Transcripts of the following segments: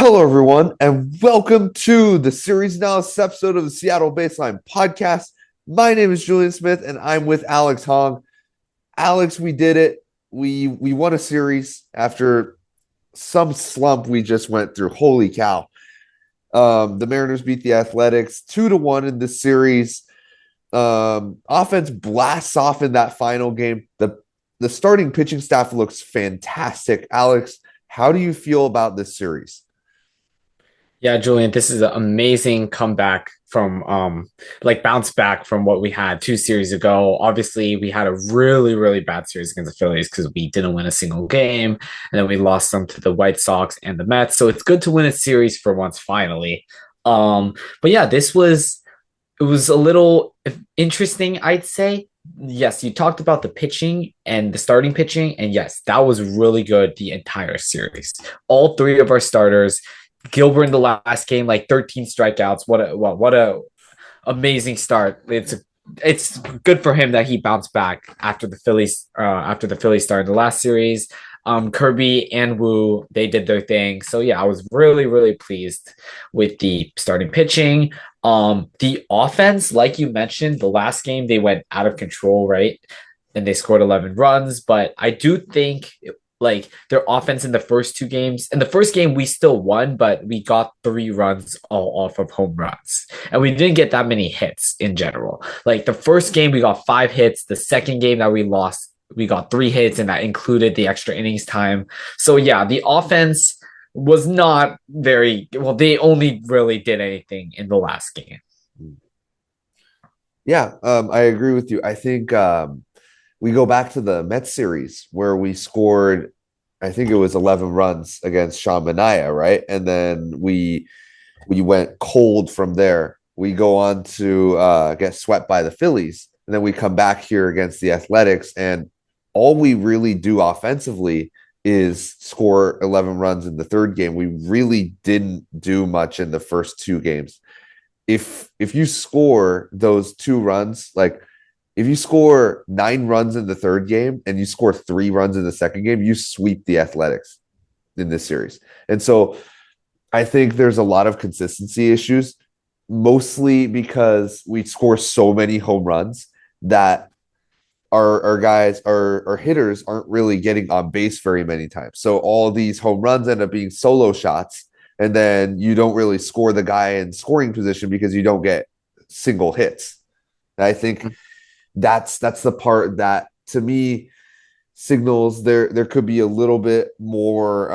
Hello, everyone, and welcome to the series analysis episode of the Seattle Baseline podcast. My name is Julian Smith, and I'm with Alex Hong. Alex, we did it. We won a series after some slump we just went through. Holy cow! The Mariners beat the Athletics 2-1 in this series. Offense blasts off in that final game. The starting pitching staff looks fantastic. Alex, how do you feel about this series? Yeah, Julian, this is an amazing comeback from bounce back from what we had 2 series ago. Obviously, we had a really bad series against the Phillies because we didn't win a single game, and then we lost some to the White Sox and the Mets. So it's good to win a series for once finally. But yeah, it was a little interesting, I'd say. Yes, you talked about the pitching and the starting pitching, and yes, that was really good the entire series. All three of our starters, Gilbert in the last game, like 13 strikeouts. What a amazing start. It's good for him that he bounced back after the Phillies started the last series. Kirby and Wu, they did their thing. So yeah, I was really pleased with the starting pitching. The offense, like you mentioned, the last game they went out of control, right? And they scored 11 runs, but I do think like their offense in the first 2 games. In the first game, we still won, but we got 3 runs all off of home runs. And we didn't get that many hits in general. Like the first game, we got 5 hits. The second game that we lost, we got 3 hits, and that included the extra innings time. So yeah, the offense was not very well. They only really did anything in the last game. Yeah, I agree with you. I think we go back to the Mets series where we scored, I think it was 11 runs against Sean Manaea, right? And then we went cold from there. We go on to get swept by the Phillies, and then we come back here against the Athletics, and all we really do offensively is score 11 runs in the third game. We really didn't do much in the first 2 games. If you score those 2 runs, like if you score 9 runs in the third game and you score 3 runs in the second game, you sweep the Athletics in this series. And so I think there's a lot of consistency issues, mostly because we score so many home runs that our guys, our hitters aren't really getting on base very many times. So all these home runs end up being solo shots, and then you don't really score the guy in scoring position because you don't get single hits. And I think that's the part that to me signals there could be a little bit more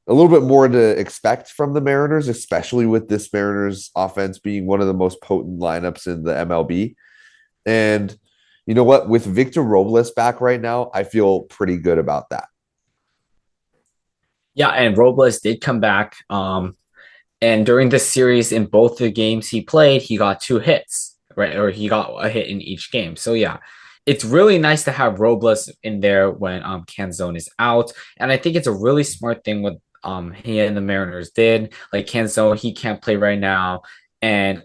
to expect from the Mariners, especially with this Mariners offense being one of the most potent lineups in the MLB. And you know what? With Victor Robles back right now, I feel pretty good about that. Yeah, and Robles did come back. And during this series, in both the games he played, he got 2 hits, right? Or he got a hit in each game. So yeah, it's really nice to have Robles in there when Canzone is out. And I think it's a really smart thing what he and the Mariners did. Like Canzone, he can't play right now. And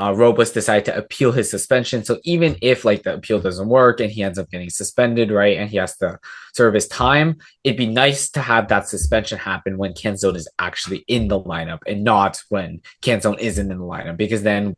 Robles decided to appeal his suspension. So even if like the appeal doesn't work and he ends up getting suspended, right, and he has to serve his time, it'd be nice to have that suspension happen when Canzone is actually in the lineup and not when Canzone isn't in the lineup, because then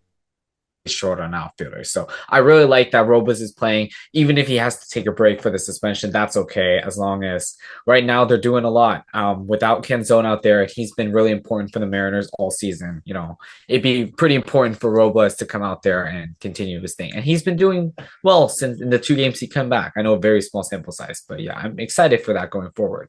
short on outfielders. So I really like that Robles is playing, even if he has to take a break for the suspension. That's okay, as long as right now they're doing a lot. Without Canzone out there, he's been really important for the Mariners all season. You know, it'd be pretty important for Robles to come out there and continue his thing, and he's been doing well since in the 2 games he come back. I know a very small sample size, but yeah, I'm excited for that going forward.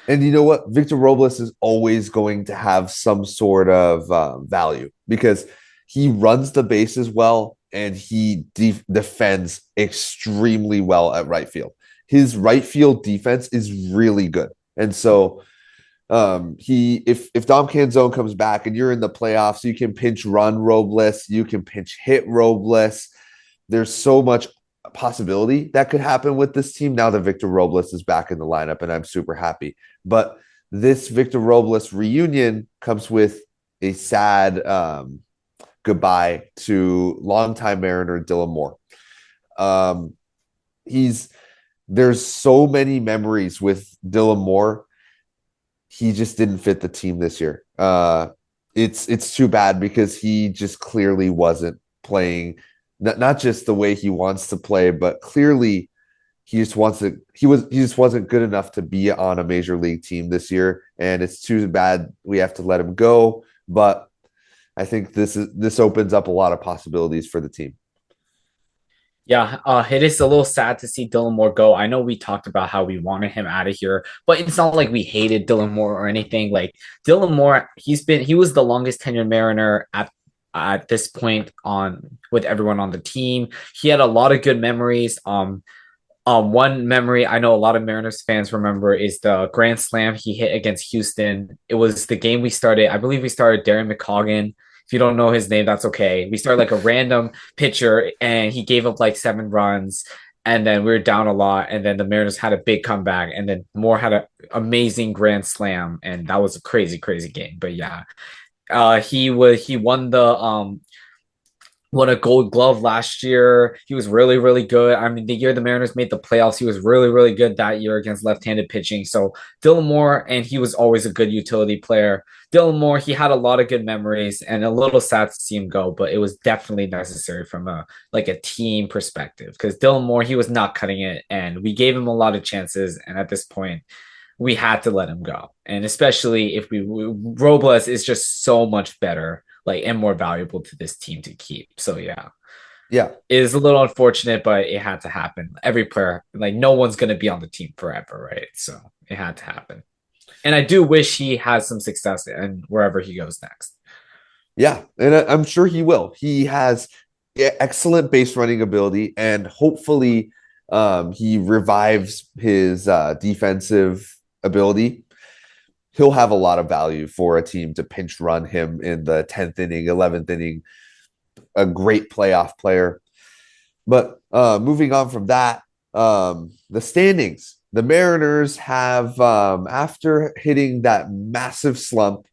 And you know what? Victor Robles is always going to have some sort of value because he runs the bases well and he defends extremely well at right field. His right field defense is really good. And so he if Dom Canzone comes back and you're in the playoffs, you can pinch run Robles, you can pinch hit Robles. There's so much possibility that could happen with this team now that Victor Robles is back in the lineup, and I'm super happy. But this Victor Robles reunion comes with a sad goodbye to longtime Mariner Dylan Moore. Um, he's There's so many memories with Dylan Moore. he just didn't fit the team this year. It's too bad because he just clearly wasn't playing, not just the way he wants to play, but clearly he just wants to. He just wasn't good enough to be on a major league team this year, and it's too bad we have to let him go. But I think this opens up a lot of possibilities for the team. Yeah, it is a little sad to see Dylan Moore go. I know we talked about how we wanted him out of here, but it's not like we hated Dylan Moore or anything. Like Dylan Moore, he was the longest tenured Mariner at this point on with everyone on the team. He had a lot of good memories. One memory I know a lot of Mariners fans remember is the grand slam he hit against Houston. It was the game we started. I believe we started Darren McCoggan. If you don't know his name, that's okay. We started like a random pitcher, and he gave up like 7 runs, and then we were down a lot, and then the Mariners had a big comeback, and then Moore had an amazing grand slam, and that was a crazy, crazy game. But yeah, he won a gold glove last year. He was really, really good. I mean, the year the Mariners made the playoffs, he was really, really good that year against left-handed pitching. So Dylan Moore, and he was always a good utility player. Dylan Moore, he had a lot of good memories and a little sad to see him go, but it was definitely necessary from a team perspective because Dylan Moore, he was not cutting it, and we gave him a lot of chances. And at this point, we had to let him go. And especially if Robles is just so much better, like and more valuable to this team to keep. So yeah, Yeah, it is a little unfortunate, but it had to happen. Every player, like no one's gonna be on the team forever, right? So it had to happen. And I do wish he has some success and wherever he goes next. yeah, and I'm sure he will. He has excellent base running ability, and hopefully, he revives his defensive ability. He'll have a lot of value for a team to pinch run him in the 10th inning, 11th inning. A great playoff player. But moving on from that, the standings. The Mariners have, after hitting that massive slump,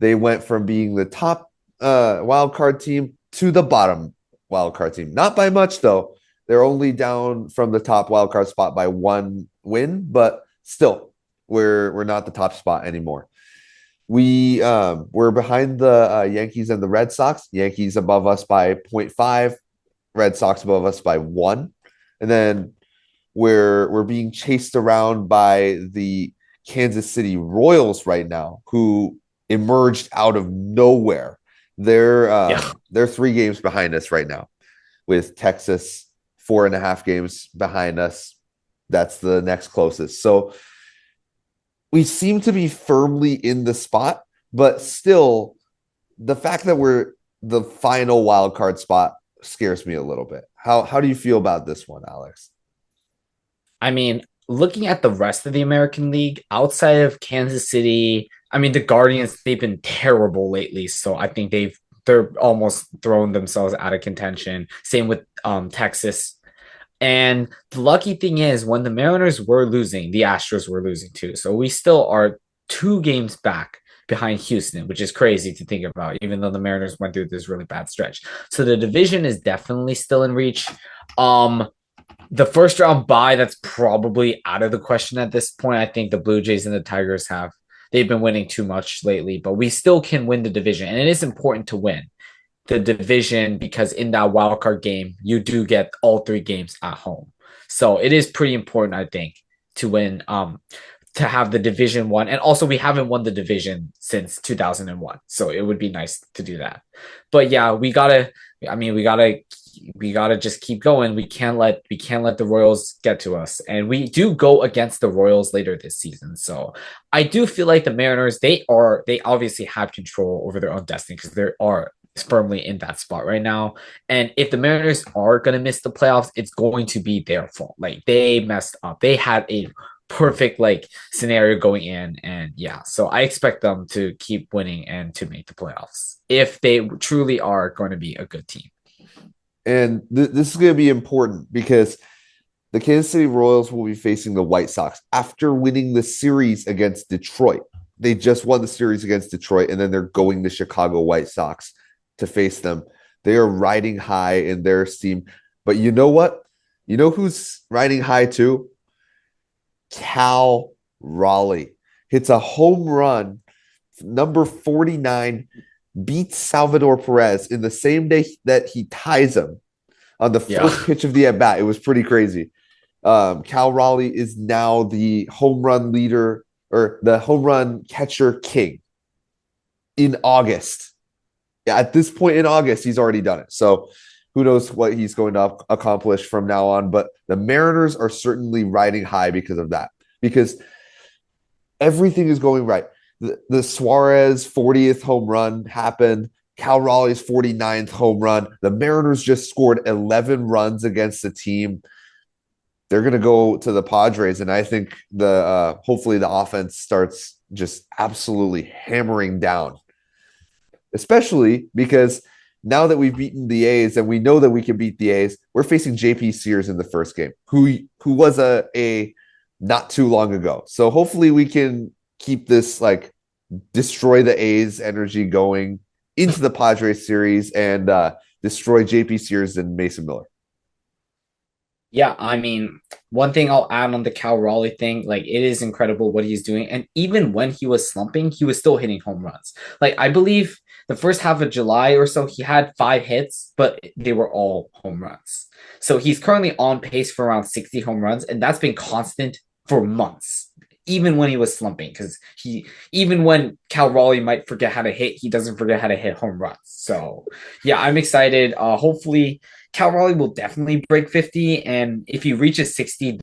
they went from being the top wild card team to the bottom wild card team. Not by much, though. They're only down from the top wild card spot by 1 win, but still, we're not the top spot anymore. We're behind the Yankees and the Red Sox. Yankees above us by zero point 0.5, Red Sox above us by 1. And then we're being chased around by the Kansas City Royals right now, who emerged out of nowhere. Yeah. They're 3 games behind us right now, with Texas 4.5 games behind us. That's the next closest. So we seem to be firmly in the spot, but still, the fact that we're the final wild card spot scares me a little bit. How do you feel about this one, Alex? I mean, looking at the rest of the American League outside of Kansas City, I mean, the Guardians, they've been terrible lately. So I think they're almost thrown themselves out of contention. Same with Texas. And the lucky thing is, when the Mariners were losing, the Astros were losing too. So we still are 2 games back behind Houston, which is crazy to think about, even though the Mariners went through this really bad stretch. So the division is definitely still in reach. Um, the first round bye, that's probably out of the question at this point. I think the Blue Jays and the Tigers they've been winning too much lately, but we still can win the division. And it is important to win the division because in that wild card game, you do get all 3 games at home. So it is pretty important, I think, to win, to have the division won. And also we haven't won the division since 2001. So it would be nice to do that. But yeah, I mean, we gotta just keep going. We can't let the Royals get to us. And we do go against the Royals later this season. So I do feel like the Mariners, they obviously have control over their own destiny because they are firmly in that spot right now. And if the Mariners are going to miss the playoffs, it's going to be their fault. Like they messed up. They had a perfect like scenario going in, and yeah, so I expect them to keep winning and to make the playoffs if they truly are going to be a good team. And this is going to be important because the Kansas City Royals will be facing the White Sox after winning the series against Detroit. They just won the series against Detroit, and then they're going to Chicago White Sox to face them. They are riding high in their steam. But you know what? You know who's riding high too? Cal Raleigh. hits a home run, number 49, beats Salvador Perez in the same day that he ties him on the Yeah. first pitch of the at bat. It was pretty crazy. Cal Raleigh is now the home run leader or the home run catcher king in August. At this point in August, he's already done it. So who knows what he's going to accomplish from now on. But the Mariners are certainly riding high because of that, because everything is going right. The Suarez 40th home run happened. Cal Raleigh's 49th home run. The Mariners just scored 11 runs against the team. They're going to go to the Padres, and I think the hopefully the offense starts just absolutely hammering down, especially because now that we've beaten the A's and we know that we can beat the A's, we're facing JP Sears in the first game, who was a not too long ago. So hopefully we can keep this like destroy the A's energy going into the Padres series and destroy JP Sears and Mason Miller. Yeah, I mean, one thing I'll add on the Cal Raleigh thing, like it is incredible what he's doing. And even when he was slumping, he was still hitting home runs. Like I believe the first half of July or so, he had 5 hits, but they were all home runs. So he's currently on pace for around 60 home runs, and that's been constant for months. Even when he was slumping, because even when Cal Raleigh might forget how to hit, he doesn't forget how to hit home runs. So yeah, I'm excited. Hopefully Cal Raleigh will definitely break 50. And if he reaches 60,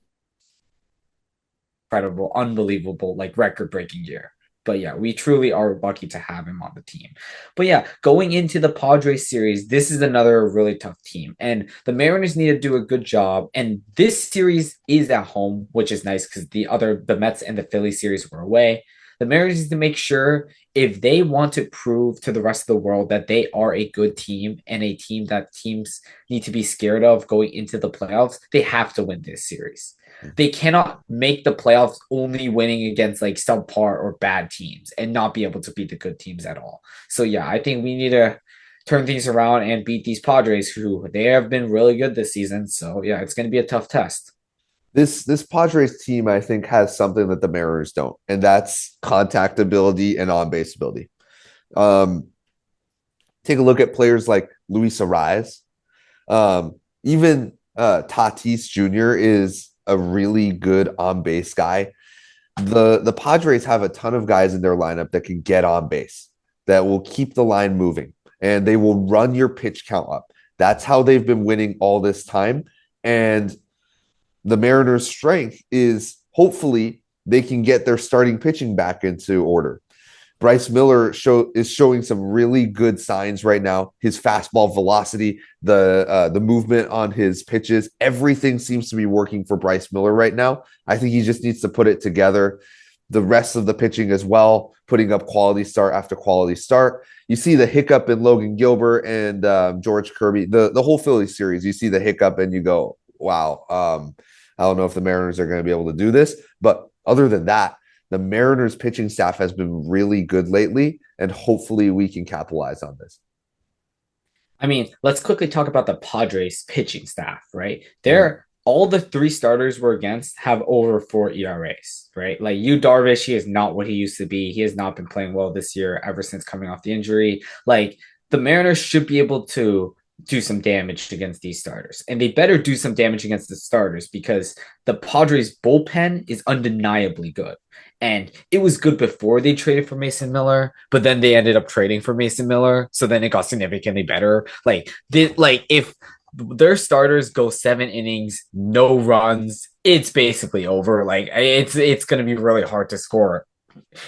incredible, unbelievable, like record breaking year. But yeah, we truly are lucky to have him on the team. But yeah, going into the Padres series, this is another really tough team. And the Mariners need to do a good job. And this series is at home, which is nice because the Mets and the Philly series were away. The Mariners need to make sure if they want to prove to the rest of the world that they are a good team and a team that teams need to be scared of going into the playoffs, they have to win this series. They cannot make the playoffs only winning against like subpar or bad teams and not be able to beat the good teams at all. So yeah, I think we need to turn things around and beat these Padres who they have been really good this season. So yeah, it's going to be a tough test. This Padres team, I think, has something that the Mariners don't, and that's contact ability and on base ability. Um, Take a look at players like Luis Ariz. Even Tatis Jr. is a really good on base guy. The Padres have a ton of guys in their lineup that can get on base, that will keep the line moving, and they will run your pitch count up. That's how they've been winning all this time. And the Mariners' strength is hopefully they can get their starting pitching back into order. Bryce Miller is showing some really good signs right now. His fastball velocity, the movement on his pitches, everything seems to be working for Bryce Miller right now. I think he just needs to put it together. The rest of the pitching as well, putting up quality start after quality start. You see the hiccup in Logan Gilbert and George Kirby, the whole Philly series. You see the hiccup and you go, wow. I don't know if the Mariners are going to be able to do this, but other than that, the Mariners pitching staff has been really good lately, and hopefully we can capitalize on this. I mean, let's quickly talk about the Padres pitching staff, right? Mm. They're all the 3 starters we're against have over 4 ERAs, right? Like you, Darvish, he is not what he used to be. He has not been playing well this year ever since coming off the injury. Like the Mariners should be able to do some damage against these starters. And they better do some damage against the starters because the Padres bullpen is undeniably good. And it was good before they traded for Mason Miller, but then they ended up trading for Mason Miller. So then it got significantly better. Like if their starters go 7 innings, no runs, it's basically over. Like it's gonna be really hard to score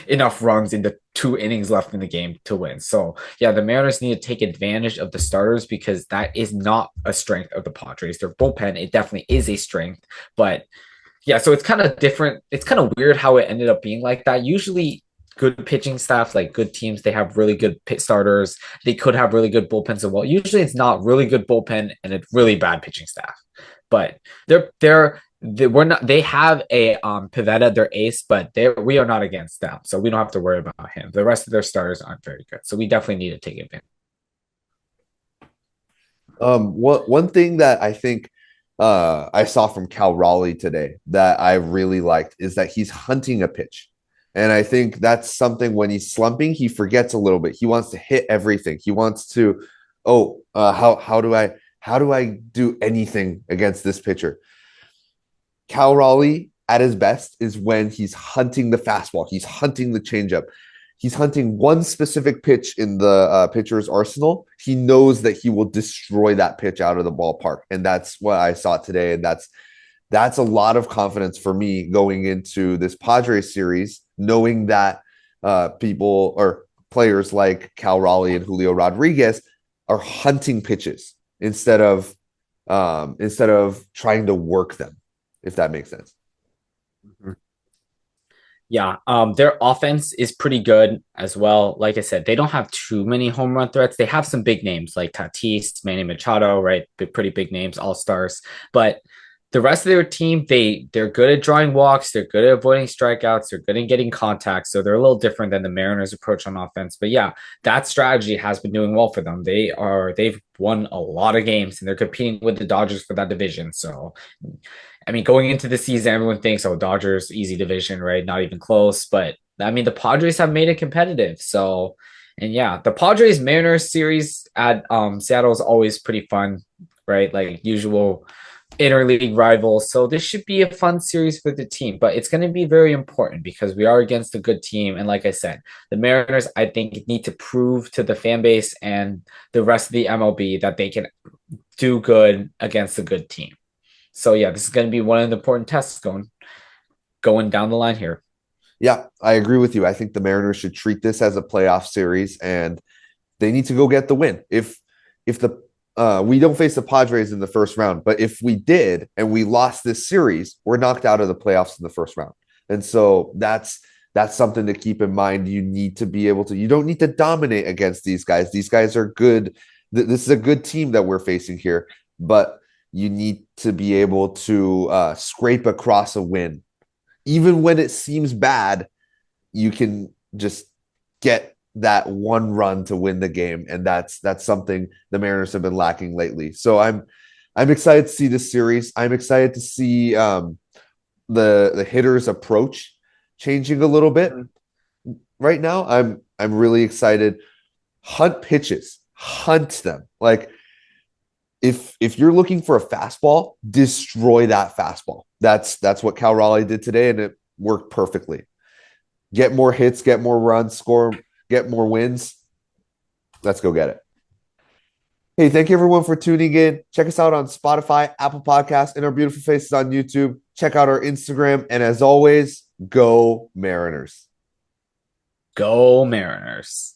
enough runs in the 2 innings left in the game to win. So yeah, the Mariners need to take advantage of the starters because that is not a strength of the Padres. Their bullpen, it definitely is a strength, but yeah, so it's kind of different. It's kind of weird how it ended up being like that. Usually, good pitching staff, like good teams, they have really good pit starters. They could have really good bullpens as well. Usually, it's not really good bullpen and a really bad pitching staff. But we're not. They have a Pivetta, their ace, but we are not against them, so we don't have to worry about him. The rest of their starters aren't very good, so we definitely need to take advantage. One thing that I think I saw from Cal Raleigh today that I really liked is that he's hunting a pitch. And I think that's something when he's slumping, he forgets a little bit. He wants to hit everything. He wants to, how do I do anything against this pitcher? Cal Raleigh at his best is when he's hunting the fastball, he's hunting the changeup, he's hunting one specific pitch in the pitcher's arsenal. He knows that he will destroy that pitch out of the ballpark, and that's what I saw today. And that's a lot of confidence for me going into this Padres series, knowing that people or players like Cal Raleigh and Julio Rodriguez are hunting pitches instead of trying to work them, if that makes sense. Yeah, their offense is pretty good as well. Like I said, they don't have too many home run threats. They have some big names like Tatis, Manny Machado, right? Pretty big names, all stars. But the rest of their team, they're good at drawing walks, they're good at avoiding strikeouts, they're good at getting contact. So they're a little different than the Mariners' approach on offense. But yeah, that strategy has been doing well for them. They've won a lot of games and they're competing with the Dodgers for that division. So I mean, going into the season, everyone thinks, oh, Dodgers, easy division, right? Not even close. But I mean, the Padres have made it competitive. So, and yeah, the Padres Mariners series at Seattle is always pretty fun, right? Like usual interleague rivals. So this should be a fun series for the team, but it's going to be very important because we are against a good team. And like I said, the Mariners, I think, need to prove to the fan base and the rest of the MLB that they can do good against a good team. So yeah, this is going to be one of the important tests going down the line here. Yeah, I agree with you. I think the Mariners should treat this as a playoff series, and they need to go get the win. If the we don't face the Padres in the first round, but if we did and we lost this series, we're knocked out of the playoffs in the first round. And so that's something to keep in mind. You need to be able to. You don't need to dominate against these guys. These guys are good. This is a good team that we're facing here, but you need to be able to scrape across a win. Even when it seems bad, you can just get that one run to win the game, and that's something the Mariners have been lacking lately. So I'm excited to see this series. I'm excited to see the hitters' approach changing a little bit. Right now, I'm really excited. Hunt pitches, hunt them. Like if you're looking for a fastball, destroy that fastball. That's what Cal Raleigh did today, and it worked perfectly. Get more hits, get more runs, score, get more wins. Let's go get it. Hey, thank you everyone for tuning in. Check us out on Spotify, Apple Podcasts, and our beautiful faces on YouTube. Check out our Instagram. And as always, go Mariners. Go Mariners.